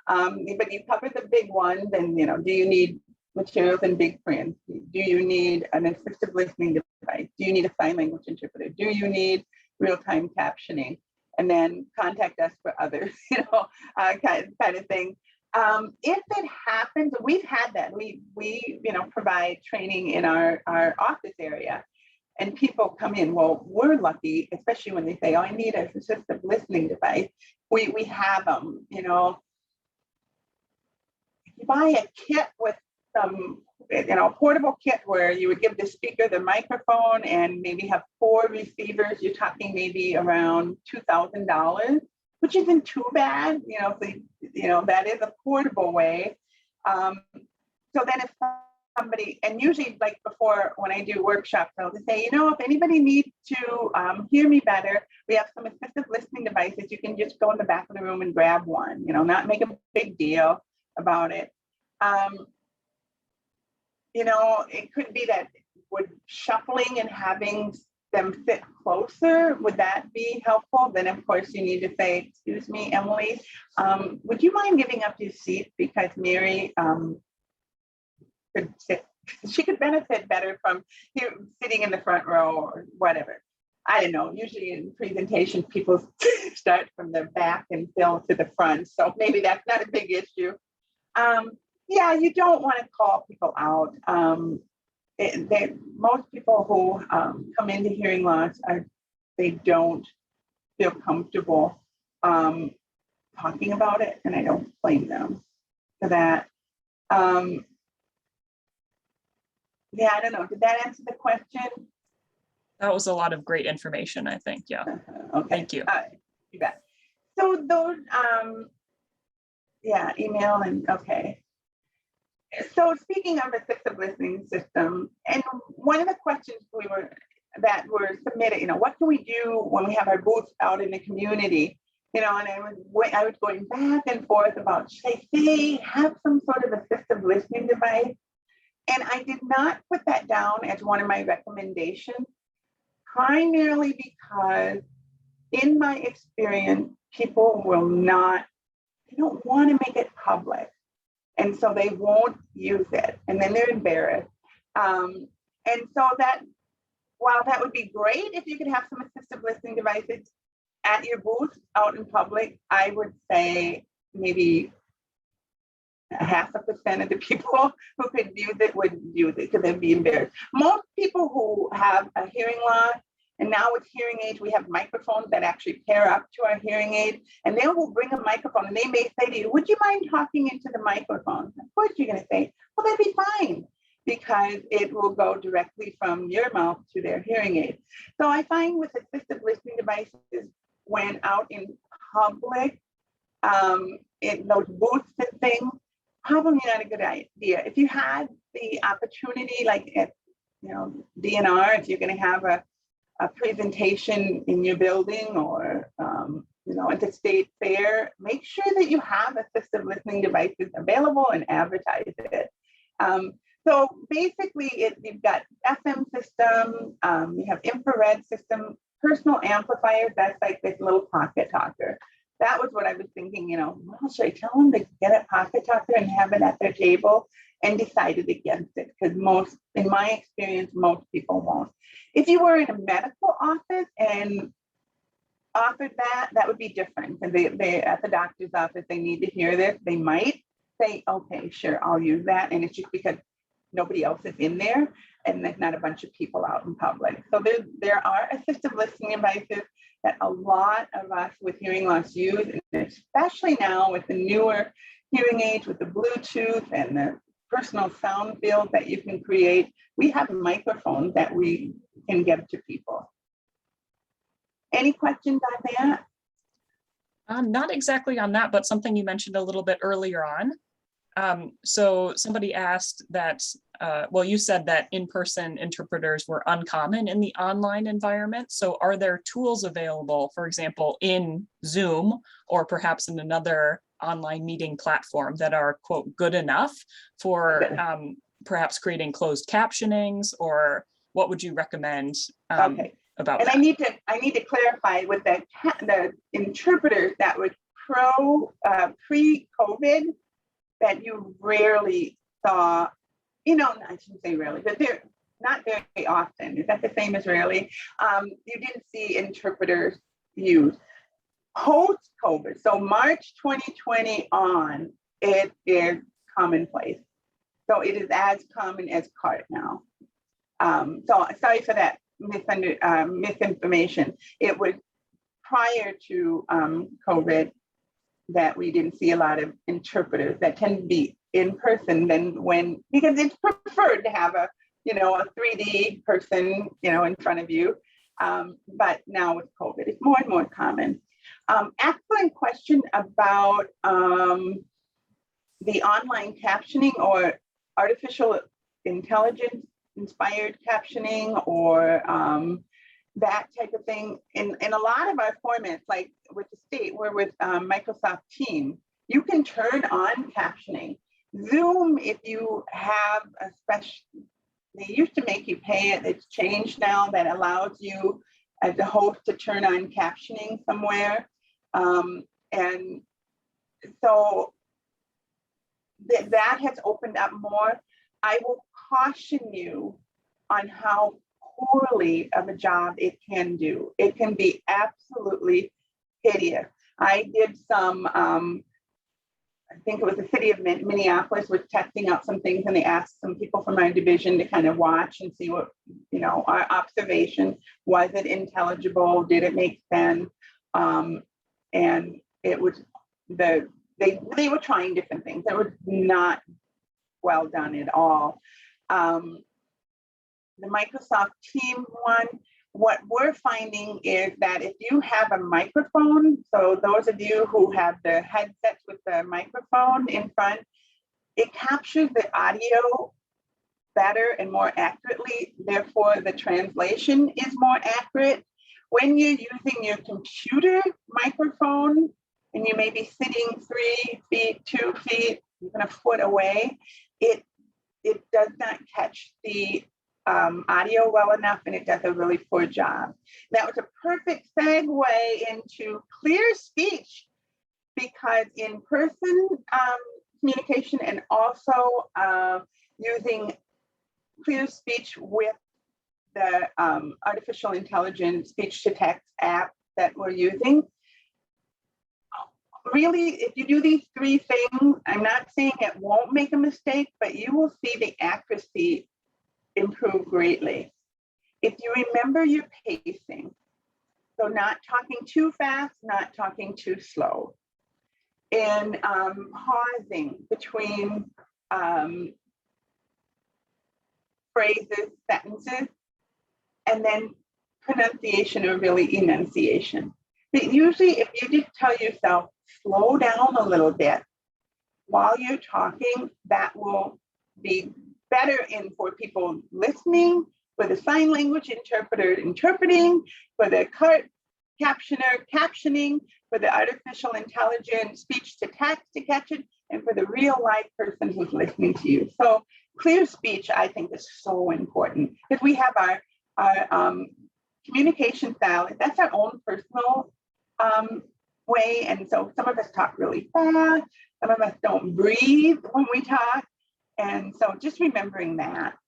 but you cover the big ones. And, you know, do you need materials in big print? Do you need an assistive listening device? Do you need a sign language interpreter? Do you need real-time captioning? And then contact us for others, you know, kind of thing. If it happens, we've had that. We you know, provide training in our office area, and people come in. Well, we're lucky, especially when they say, "Oh, I need an assistive listening device." We have them. You know, if you buy a kit with some, you know, portable kit where you would give the speaker the microphone and maybe have 4 receivers, you're talking maybe around $2,000, which isn't too bad. You know, so, you know, that is a portable way. So then if somebody, and usually like before when I do workshops, I'll just say, you know, if anybody needs to hear me better, we have some assistive listening devices. You can just go in the back of the room and grab one, you know, not make a big deal about it. You know, it could be that would shuffling and having them sit closer, would that be helpful? Then of course you need to say, excuse me, Emily, would you mind giving up your seat, because Mary could sit, she could benefit better from sitting in the front row or whatever. I don't know, usually in presentations, people start from the back and fill to the front. So maybe that's not a big issue. Yeah, you don't want to call people out. Most people who come into hearing loss they don't feel comfortable talking about it, and I don't blame them for that. Yeah, I don't know. Did that answer the question? That was a lot of great information, I think. Yeah. Okay. Thank you. You bet. So those, yeah, email and okay. So speaking of assistive listening system, and one of the questions that were submitted, you know, what can we do when we have our booths out in the community? and I was going back and forth about, should I say have some sort of assistive listening device? And I did not put that down as one of my recommendations, primarily because in my experience, people they don't want to make it public. And so they won't use it. And then they're embarrassed. And so while that would be great if you could have some assistive listening devices at your booth out in public, I would say maybe 0.5% of the people who could use it would use it because they'd be embarrassed. Most people who have a hearing loss, and now with hearing aids, we have microphones that actually pair up to our hearing aid, and they will bring a microphone and they may say to you, would you mind talking into the microphone? Of course you're going to say, well, that'd be fine, because it will go directly from your mouth to their hearing aid. So I find with assistive listening devices, when out in public, in those booths and things, probably not a good idea. If you had the opportunity, like at DNR, if you're going to have a presentation in your building or at the state fair, make sure that you have assistive listening devices available and advertise it. So basically, you've got FM system, you have infrared system, personal amplifiers. That's like this little pocket talker. That was what I was thinking, well, should I tell them to get a pocket talker and have it at their table? And decided against it because in my experience, most people won't. If you were in a medical office and offered that would be different. And they at the doctor's office, they need to hear this. They might say, okay, sure, I'll use that. And it's just because nobody else is in there and there's not a bunch of people out in public. So there are assistive listening devices that a lot of us with hearing loss use, and especially now with the newer hearing aids with the Bluetooth and the personal sound field that you can create. We have microphones that we can give to people. Any questions on that? Not exactly on that, but something you mentioned a little bit earlier on. So somebody asked that, you said that in-person interpreters were uncommon in the online environment. So are there tools available, for example, in Zoom or perhaps in another online meeting platform that are, quote, good enough for perhaps creating closed captionings, or what would you recommend about and that? I need to clarify with the interpreters that was pre-COVID that you rarely saw, I shouldn't say rarely, but they're not very often. Is that the same as rarely? You didn't see interpreters used. Post-COVID, so March 2020 on, it is commonplace. So it is as common as CART now. So sorry for that misinformation. It was prior to COVID that we didn't see a lot of interpreters that tend to be in person because it's preferred to have a 3D person, in front of you. But now with COVID, it's more and more common. Excellent question about the online captioning or artificial intelligence inspired captioning or that type of thing. In a lot of our formats, like with the state, we're with Microsoft Teams, you can turn on captioning. Zoom, if you have a special, they used to make you pay it. It's changed now that allows you as a host to turn on captioning somewhere. And so that has opened up more. I will caution you on how poorly of a job it can do. It can be absolutely hideous. I did some, I think it was the city of Minneapolis was testing out some things, and they asked some people from our division to kind of watch and see what, our observation. Was it intelligible? Did it make sense? And it was they were trying different things. It was not well done at all. The Microsoft Teams one, what we're finding is that if you have a microphone, so those of you who have the headsets with the microphone in front, it captures the audio better and more accurately. Therefore, the translation is more accurate. When you're using your computer microphone and you may be sitting 3 feet, 2 feet, even a foot away, it does not catch the audio well enough, and it does a really poor job. That was a perfect segue into clear speech, because in person communication and also using clear speech with the artificial intelligence speech to text app that we're using. Really, if you do these 3 things, I'm not saying it won't make a mistake, but you will see the accuracy improve greatly. If you remember your pacing, so not talking too fast, not talking too slow, and pausing between phrases, sentences, and then pronunciation or really enunciation. But usually if you just tell yourself, slow down a little bit while you're talking, that will be better in for people listening, for the sign language interpreter interpreting, for the captioner captioning, for the artificial intelligence speech to text to catch it, and for the real life person who's listening to you. So clear speech, I think, is so important, because we have our communication style. That's our own personal way. And so some of us talk really fast, some of us don't breathe when we talk. And so just remembering that.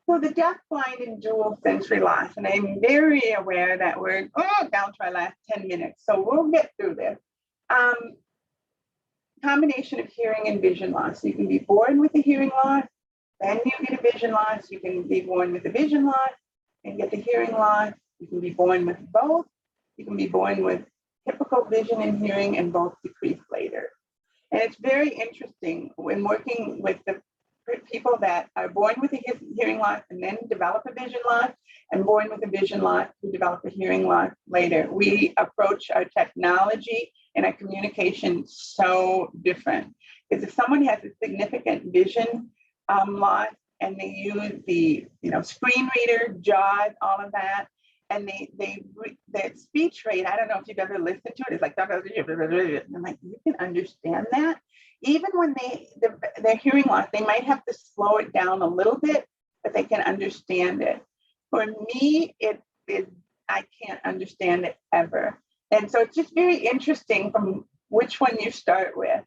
So the deaf, blind, and dual sensory loss, and I'm very aware that we're down to our last 10 minutes, so we'll get through this. Combination of hearing and vision loss. You can be born with a hearing loss, then you get a vision loss. You can be born with a vision loss and get the hearing loss. You can be born with both. You can be born with typical vision and hearing, and both decrease later. And it's very interesting when working with the people that are born with a hearing loss and then develop a vision loss, and born with a vision loss who develop a hearing loss later. We approach our technology and our communication so different. Because if someone has a significant vision loss and they use the screen reader, JAWS, all of that, and that speech rate, I don't know if you've ever listened to it, it's like, I'm like, you can understand that? Even when they're hearing loss, they might have to slow it down a little bit, but they can understand it. For me, I can't understand it ever. And so it's just very interesting from which one you start with.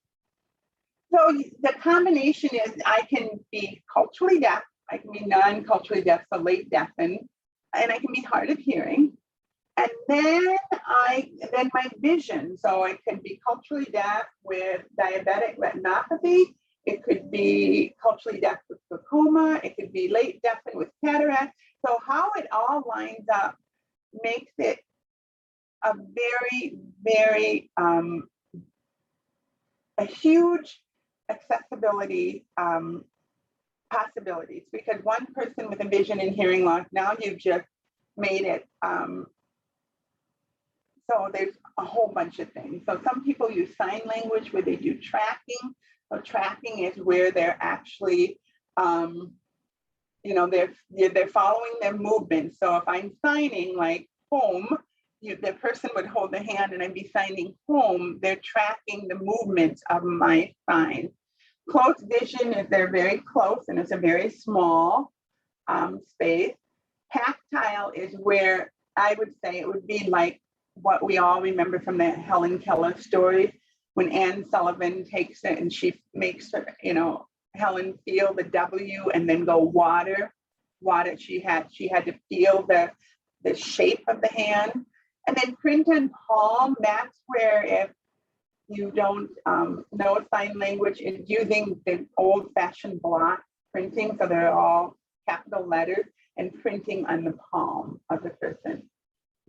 So the combination is I can be culturally deaf, I can be non-culturally deaf, so late deafened, and I can be hard of hearing. And then my vision, so I could be culturally deaf with diabetic retinopathy. It could be culturally deaf with glaucoma. It could be late deafened with cataract. So how it all lines up makes it a very, very, a huge accessibility possibilities, because one person with a vision and hearing loss, now you've just made it, so there's a whole bunch of things. So some people use sign language where they do tracking. So tracking is where they're actually, they're following their movement. So if I'm signing like home, the person would hold the hand and I'd be signing home. They're tracking the movements of my sign. Close vision is they're very close and it's a very small space. Tactile is where I would say it would be like what we all remember from the Helen Keller story, when Anne Sullivan takes it and she makes her, Helen feel the W and then go water. She had to feel the shape of the hand. And then print and palm, that's where if you don't know sign language, is using the old-fashioned block printing, so they're all capital letters, and printing on the palm of the person.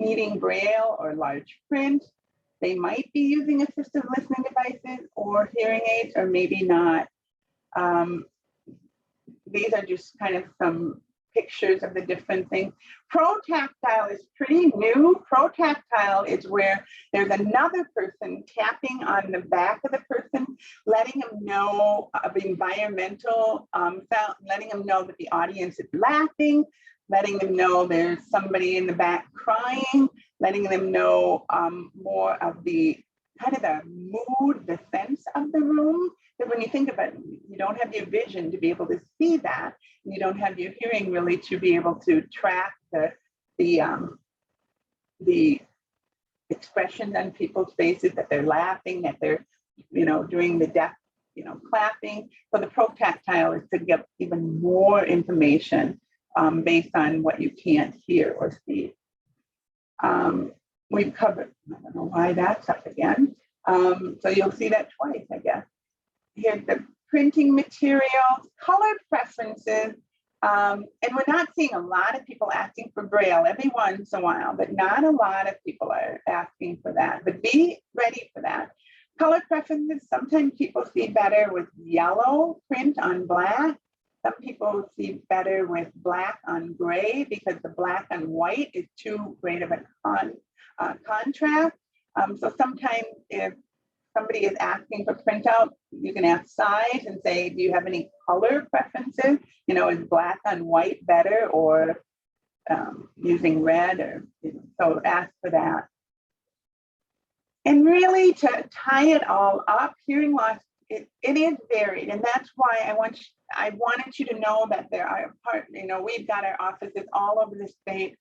Needing Braille or large print, they might be using assistive listening devices or hearing aids, or maybe not. These are just kind of some pictures of the different things. Protactile is pretty new. Protactile is where there's another person tapping on the back of the person, letting them know of environmental sound, letting them know that the audience is laughing, letting them know there's somebody in the back crying, letting them know more of the kind of the mood, the sense of the room. That when you think about it, you don't have your vision to be able to see that. You don't have your hearing really to be able to track the expressions on people's faces, that they're laughing, that they're, doing the deaf, clapping. So the pro-tactile is to get even more information based on what you can't hear or see. We've covered, I don't know why that's up again. So you'll see that twice, I guess. Here's the printing materials, color preferences. And we're not seeing a lot of people asking for Braille every once in a while, but not a lot of people are asking for that. But be ready for that. Color preferences, sometimes people see better with yellow print on black. Some people see better with black on gray because the black on white is too great of a contrast. So sometimes if somebody is asking for printout, you can ask size and say, do you have any color preferences? Is black on white better, or using red, or so ask for that. And really, to tie it all up, hearing loss, it is varied, and that's why I wanted you to know that there are we've got our offices all over the state.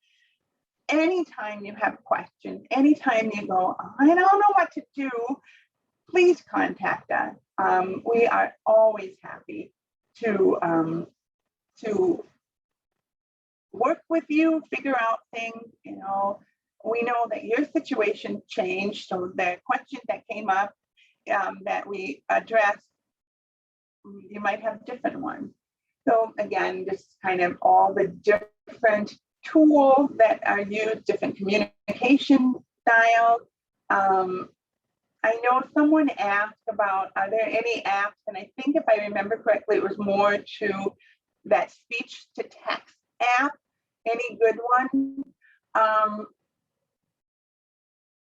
Anytime you have questions, anytime you go, I don't know what to do, please contact us. We are always happy to work with you, figure out things. We know that your situation changed, so the questions that came up that we addressed, you might have different ones. So again, just kind of all the different tools that are used, different communication styles. I know someone asked about, are there any apps? And I think if I remember correctly, it was more to that speech to text app. Any good one?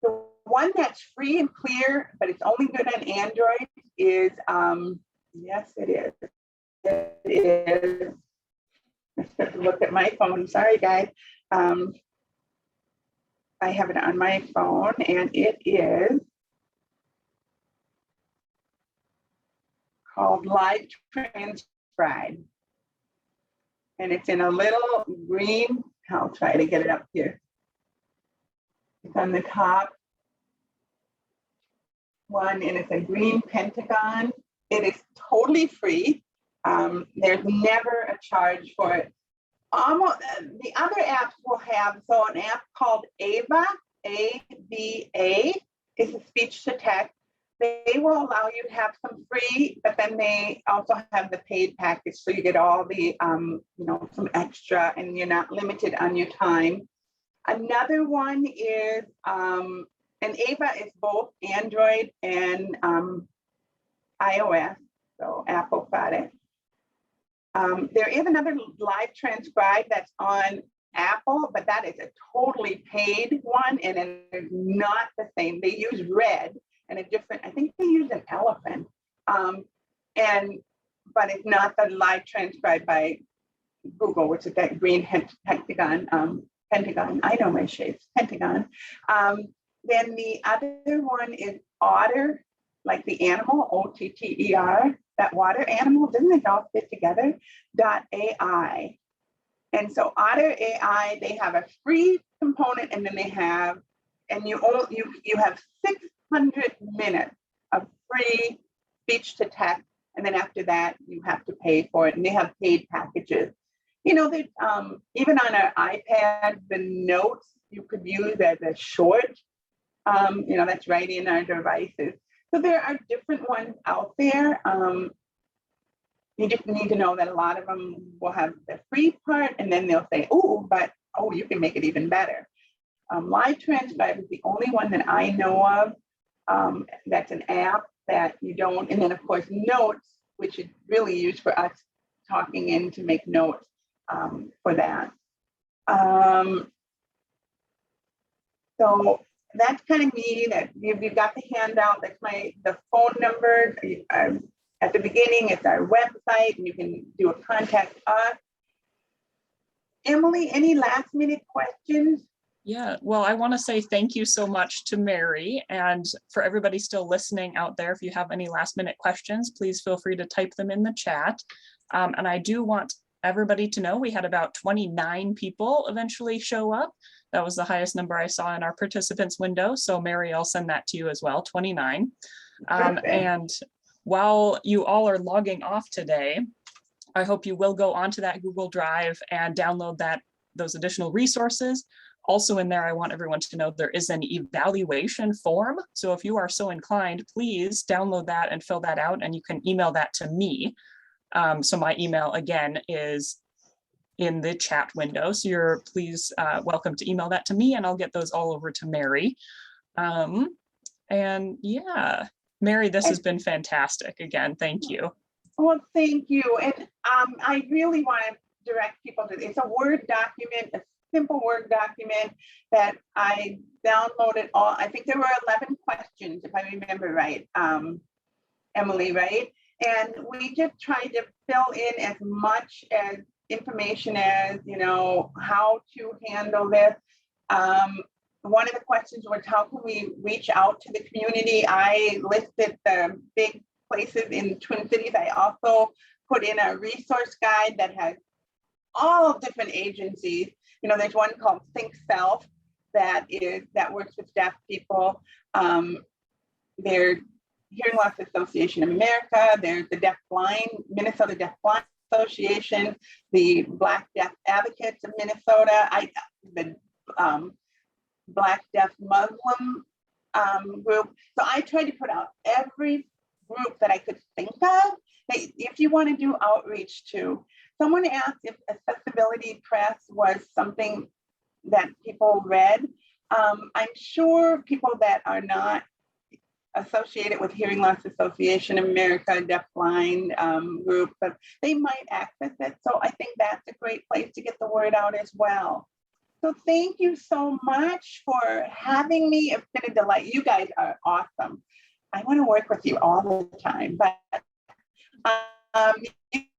The one that's free and clear, but it's only good on Android is, yes, it is. It is. Let's look at my phone. Sorry, guys. I have it on my phone, and it is called Live Transcribe. And it's in a little green, I'll try to get it up here. It's on the top one, and it's a green pentagon. It is totally free. There's never a charge for it. Almost the other apps will have, so an app called AVA, AVA, is a speech to text. They will allow you to have some free, but then they also have the paid package, so you get all the some extra, and you're not limited on your time. Another one is and AVA is both Android and iOS, so Apple product. There is another Live Transcribe that's on Apple, but that is a totally paid one, and it is not the same. They use Red and a different, I think they use an elephant, but it's not the Live Transcribe by Google, which is that green hexagon, pentagon. I know my shapes, pentagon. Then the other one is Otter, like the animal, OTTER, that water animal, doesn't it all fit together? .ai. And so Otter AI, they have a free component, and then they have, and you have 600 minutes of free speech to text, and then after that you have to pay for it, and they have paid packages. They even on our iPad, the notes you could use as a short, that's right in our devices. So there are different ones out there. You just need to know that a lot of them will have the free part, and then they'll say, you can make it even better. Live Transcribe is the only one that I know of that's an app that you don't, and then of course Notes, which is really used for us talking in to make notes for that. So that's kind of me. That you've got the handout. That's the phone number. At the beginning, it's our website, and you can do a contact us. Emily, any last minute questions? Yeah, well, I want to say thank you so much to Mary, and for everybody still listening out there, if you have any last minute questions, please feel free to type them in the chat. And I do want everybody to know we had about 29 people eventually show up. That was the highest number I saw in our participants window. So Mary, I'll send that to you as well, 29. And while you all are logging off today, I hope you will go onto that Google Drive and download those additional resources. Also in there, I want everyone to know there is an evaluation form. So if you are so inclined, please download that and fill that out, and you can email that to me. So my email again is in the chat window. So you're please welcome to email that to me, and I'll get those all over to Mary. And yeah, Mary, this has been fantastic. Again, thank you. Well, thank you. And I really want to direct people to, it's a Word document, a simple Word document that I downloaded all, I think there were 11 questions, if I remember right, Emily, right? And we just tried to fill in as much as information as, you know, how to handle this. One of the questions was, how can we reach out to the community? I listed the big places in Twin Cities. I also put in a resource guide that has all different agencies. You know, there's one called Think Self that works with deaf people. There's Hearing Loss Association of America. There's the Minnesota Deaf Blind Association, the Black Deaf Advocates of Minnesota, the Black Deaf Muslim group. So I tried to put out every group that I could think of. If you want to do outreach to, someone asked if accessibility press was something that people read. I'm sure people that are not associated with Hearing Loss Association of America, Deaf Blind group, but they might access it. So I think that's a great place to get the word out as well. So thank you so much for having me. It's been a delight. You guys are awesome. I want to work with you all the time, but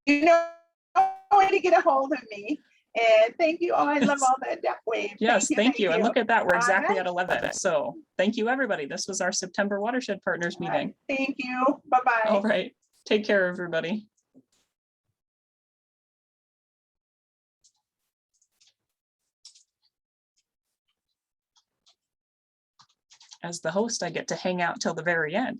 you know where to get a hold of me. And thank you. Oh, I love all the deaf waves. Yes, thank you. And look at that, we're exactly right. at 11. So thank you, everybody. This was our September Watershed Partners meeting. Right. Thank you. Bye-bye. All right. Take care, everybody. As the host, I get to hang out till the very end.